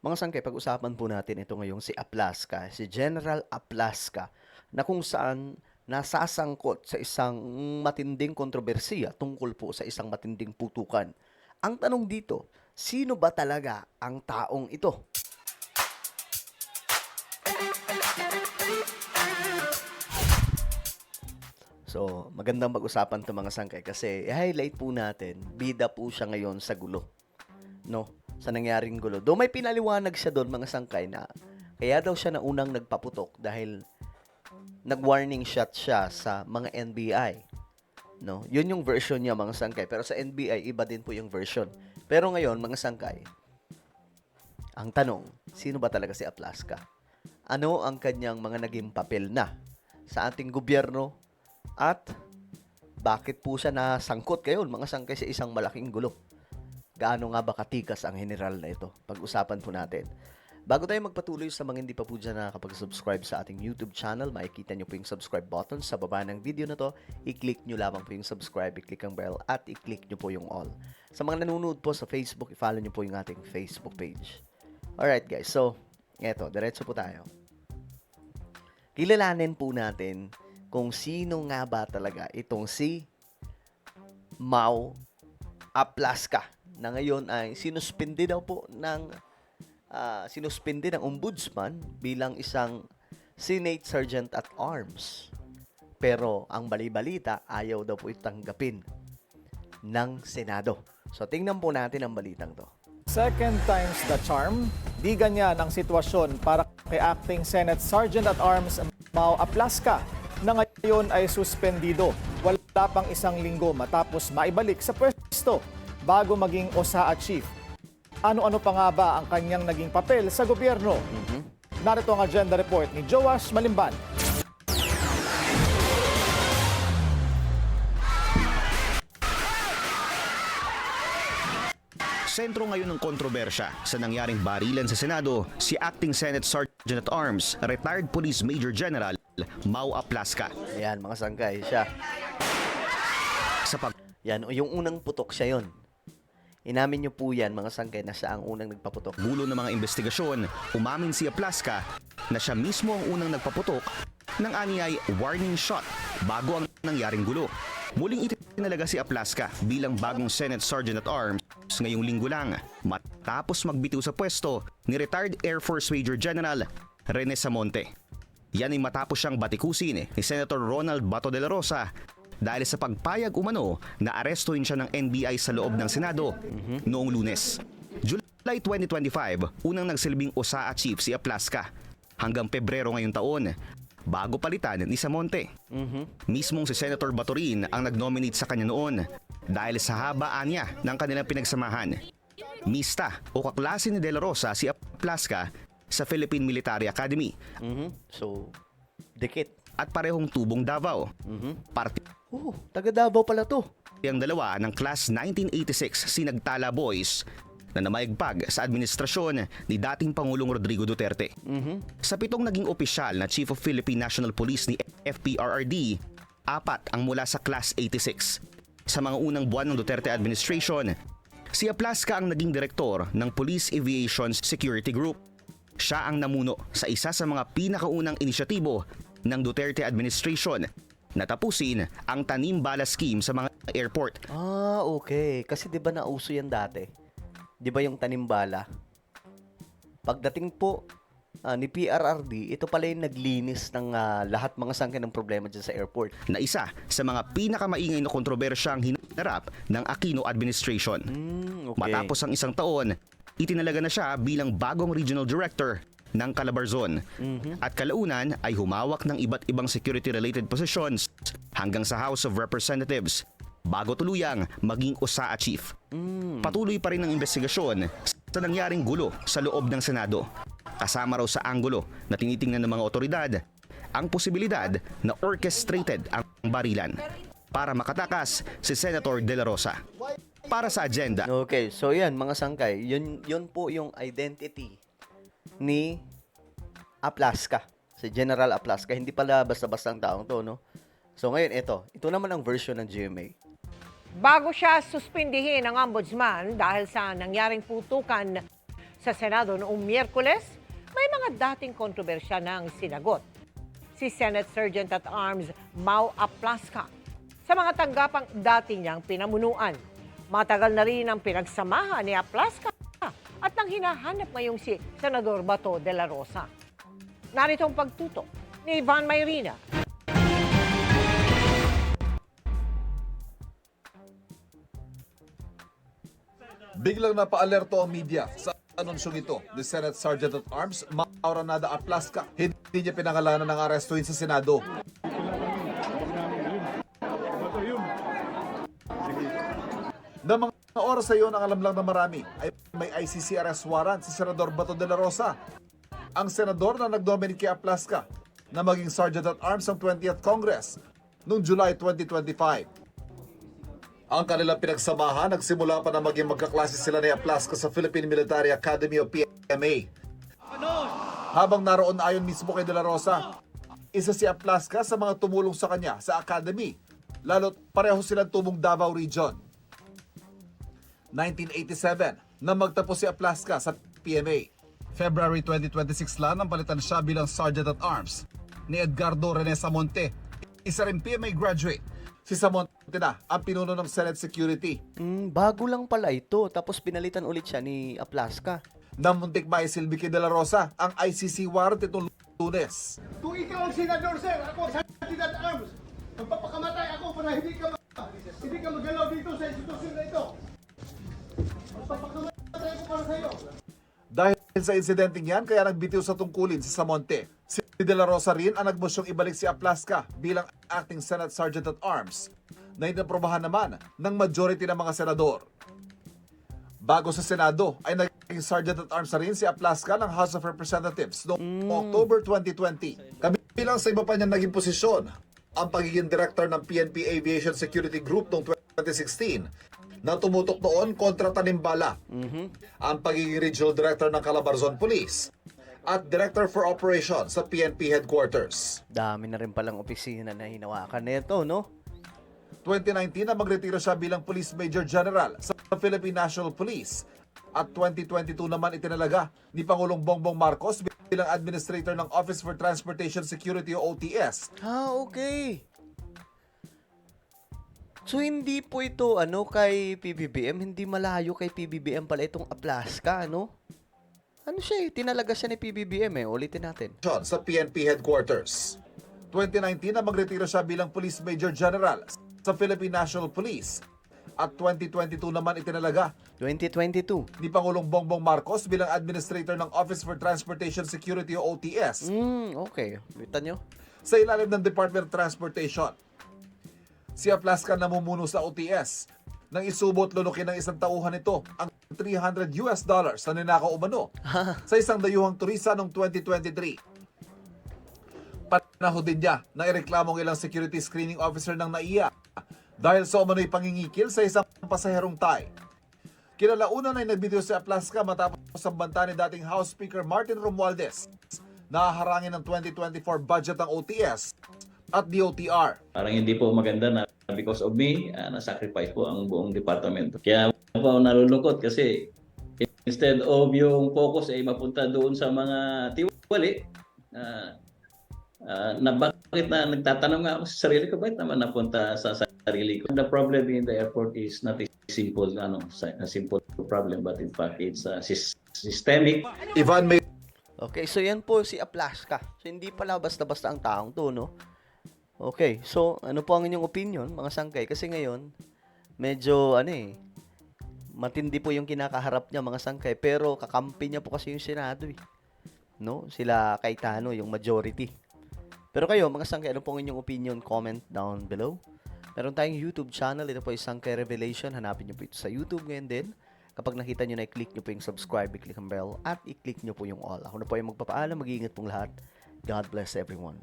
Mga sangkay, pag-usapan po natin ito ngayong si Aplaska, si General Aplaska, na kung saan nasasangkot sa isang matinding kontrobersiya tungkol po sa isang matinding putukan. Ang tanong dito, sino ba talaga ang taong ito? So, magandang mag-usapan ito mga sangkay kasi i-highlight po natin, bida po siya ngayon sa gulo, no? Sa nangyaring gulo. Though may pinaliwanag siya doon mga sangkay na kaya daw siya na unang nagpaputok dahil nag-warning shot siya sa mga NBI. No? Yun yung version niya mga sangkay. Pero sa NBI, iba din po yung version. Pero ngayon, mga sangkay, ang tanong, sino ba talaga si Aplaska? Ano ang kanyang mga naging papel na sa ating gobyerno at bakit po siya nasangkot ngayon mga sangkay sa isang malaking gulo? Gaano nga ba katikas ang general na ito? Pag-usapan po natin. Bago tayo magpatuloy sa mga hindi pa po dyan nakakapag-subscribe sa ating YouTube channel, makikita nyo po yung subscribe button sa baba ng video na to. I-click nyo lamang po yung subscribe, i-click ang bell, at i-click nyo po yung all. Sa mga nanonood po sa Facebook, i-follow nyo po yung ating Facebook page. Alright guys, so, eto, diretso po tayo. Kilalanin po natin kung sino nga ba talaga itong si Mau Aplaska na ngayon ay sinuspindi daw po ng sinuspindi ng ombudsman bilang isang Senate Sergeant at Arms. Pero ang bali-balita, ayaw daw po itanggapin ng Senado. So tingnan po natin ang balitang to. Second time's the charm, di ganyan ang sitwasyon para kay Acting Senate Sergeant at Arms Mau Aplaska na ngayon ay suspendido. Wala pang isang linggo matapos maibalik sa pwesto bago maging OSA Chief. Ano-ano pa nga ba ang kanyang naging papel sa gobyerno? Narito ang agenda report ni Joash Malimban. Sentro ngayon ng kontrobersya sa nangyaring barilan sa Senado, si Acting Senate Sergeant at Arms, retired Police Major General Mau Aplaska. Ayan, mga sangkay, siya. Yan, yung unang putok siya yon. Inamin nyo po yan, mga sangkay, na siya ang unang nagpaputok. Gulo ng mga investigasyon, umamin si Aplaska na siya mismo ang unang nagpaputok ng aniyay warning shot bago ang nangyaring gulo. Muling itinalaga si Aplaska bilang bagong Senate Sergeant at Arms ngayong linggo lang matapos magbitiw sa pwesto ni retired Air Force Major General Rene Samonte. Yan ay matapos siyang batikusin ni Senator Ronald Bato de la Rosa dahil sa pagpayag umano na arestuhin siya ng NBI sa loob ng Senado noong Lunes. July 2025, unang nagsilbing OSA Chief si Aplaska hanggang Pebrero ngayong taon bago palitan ni Samonte. Mismong si Senator Bato rin ang nag-nominate sa kanya noon dahil sa habaan niya ng kanilang pinagsamahan. Mista o kaklase ni De La Rosa si Aplaska sa Philippine Military Academy. So, dikit. At parehong tubong Davao. Parte Taga Davao pala to. ang dalawa ng Class 1986 Sinagtala Boys na namayagpag sa administrasyon ni dating Pangulong Rodrigo Duterte. Sa 7 naging opisyal na Chief of Philippine National Police ni FPRRD, 4 ang mula sa Class 86. Sa mga unang buwan ng Duterte administration, si Aplaska ang naging direktor ng Police Aviation Security Group. Siya ang namuno sa isa sa mga pinakaunang inisyatibo ng Duterte administration na tapusin ang tanim bala scheme sa mga airport. Okay. Kasi 'di ba nauso yan dati? 'Di ba yung tanimbala? Pagdating po ni PRRD, ito pala yung naglinis ng lahat mga sangkay ng problema dyan sa airport. Na isa sa mga pinakamaingay na kontrobersyang hinarap ng Aquino administration. Okay. Matapos ang isang taon, itinalaga na siya bilang bagong regional director ng Calabarzon. At kalaunan ay humawak ng iba't ibang security-related positions hanggang sa House of Representatives bago tuluyang maging OSA Chief. Patuloy pa rin ang investigasyon sa nangyaring gulo sa loob ng Senado. Kasama raw sa anggulo na tinitingnan ng mga otoridad ang posibilidad na orchestrated ang barilan para makatakas si Senator De La Rosa. Para sa agenda. Okay, so yan mga sangkay, yun po yung identity ni Aplaska, si General Aplaska. Hindi pala basta-bastang taong to, no? So ngayon, ito naman ang version ng GMA. Bago siya suspindihin ng ombudsman dahil sa nangyaring putukan Sa Senado noong Miyerkules, may mga dating kontrobersya na ang sinagot. Si Senate Sergeant at Arms Mau Aplaska sa mga tanggapang dati niyang pinamunuan. Matagal na rin ang pinagsamahan ni Aplaska at nang hinahanap ngayong si Senador Bato de la Rosa. Narito ang pagtutok ni Ivan Mayrina. Biglang napaalerto ang media sa anunsyong ito ni Senate Sergeant at Arms Mauranada Aplaska. Hindi niya pinangalanan ng arestuhin sa Senado. Na mga oras sa iyon, ang alam lang na marami ay may ICC arrest warrant si Senador Bato de la Rosa. Ang senador na nag-nominate kay Aplaska na maging Sergeant at Arms ng 20th Congress noong July 2025. Ang kanilang pinagsamahan, nagsimula pa na maging magkaklase sila ni Aplaska sa Philippine Military Academy o PMA. Habang naroon ayon mismo kay De La Rosa, isa si Aplaska sa mga tumulong sa kanya sa academy, lalo't pareho silang tumong Davao Region. 1987, na magtapos si Aplaska sa PMA. February 2026 lang nang palitan siya bilang Sergeant at Arms ni Edgardo Rene Samonte, isa rin PMA graduate. Si Samonte na ang pinuno ng Senate Security. Bago lang pala ito, tapos pinalitan ulit siya ni Aplaska. Nang muntik maisilbi kay De La Rosa ang ICC warrant itong Lunes. Kung ikaw ang senador, sir, ako ang Sergeant at Arms. Magpapakamatay ako para hindi ka magalaw dito sa institusyon na ito. Magpapakamatay ako para sa iyo. Dahil sa insidenteng yan, kaya nagbitiw sa tungkulin si Samonte. Si De La Rosa rin ang nagmosyong ibalik si Aplaska bilang acting Senate Sergeant at Arms na inaprobahan naman ng majority ng mga senador. Bago sa Senado ay naging Sergeant at Arms na rin si Aplaska ng House of Representatives noong October 2020. Kabilang sa iba pa niyang naging posisyon, ang pagiging director ng PNP Aviation Security Group noong 2016 na tumutok noon kontra Tanimbala, ang pagiging Regional Director ng Calabarzon Police at Director for Operations sa PNP Headquarters. Dami na rin palang opisina na hinawakan nito, no? 2019 na magretiro siya bilang Police Major General sa Philippine National Police at 2022 naman itinalaga ni Pangulong Bongbong Marcos bilang Administrator ng Office for Transportation Security o OTS. Okay. So hindi po ito kay PBBM, hindi malayo kay PBBM pala itong Aplaska, ano? Ano siya tinalaga siya ni PBBM ulitin natin. Sa PNP Headquarters. 2019 na magretiro siya bilang Police Major General sa Philippine National Police at 2022 naman itinalaga 2022. ni Pangulong Bongbong Marcos bilang Administrator ng Office for Transportation Security o OTS Okay. Kita nyo? sa ilalim ng Department of Transportation. Si Aplaska namumuno sa OTS nang isubot lunukin ng isang tauhan nito ang $300 na ninakaw umano sa isang dayuhang turista noong 2023. Panahon din niya na ireklamong ilang security screening officer ng NAIA dahil sa umano'y pangingikil sa isang pasaherong Thai. Kinalaunan ay nagbitiw si Aplaska matapos ang banta ni dating House Speaker Martin Romualdez na haharangin ng 2024 budget ng OTS at DOTR. Parang hindi po maganda na because of me, na-sacrifice po ang buong departamento. Kaya po nalulungkot kasi instead of yung focus ay mapunta doon sa mga tiwali, na bakit na nagtatanong nga ako sa sarili ko, bakit naman napunta sa sarili ko? The problem in the airport is not a simple, simple problem, but in fact it's systemic. Ivan May Okay, so yan po si Aplaska. So hindi pala basta-basta ang taong to, no? Okay, so ano po ang inyong opinion, mga sangkay? Kasi ngayon, medyo matindi po yung kinakaharap niya, mga sangkay. Pero kakampi niya po kasi yung Senado, no? Sila Cayetano, yung majority. Pero kayo, mga sangkay, ano po ang inyong opinion? Comment down below. Meron tayong YouTube channel. Ito po ay Sangkay Revelation. Hanapin niyo po ito sa YouTube ngayon din. Kapag nakita niyo na, i-click niyo po yung subscribe, i-click ang bell, at i-click niyo po yung all. Ako na po ay magpapaalam. Mag-iingat pong lahat. God bless everyone.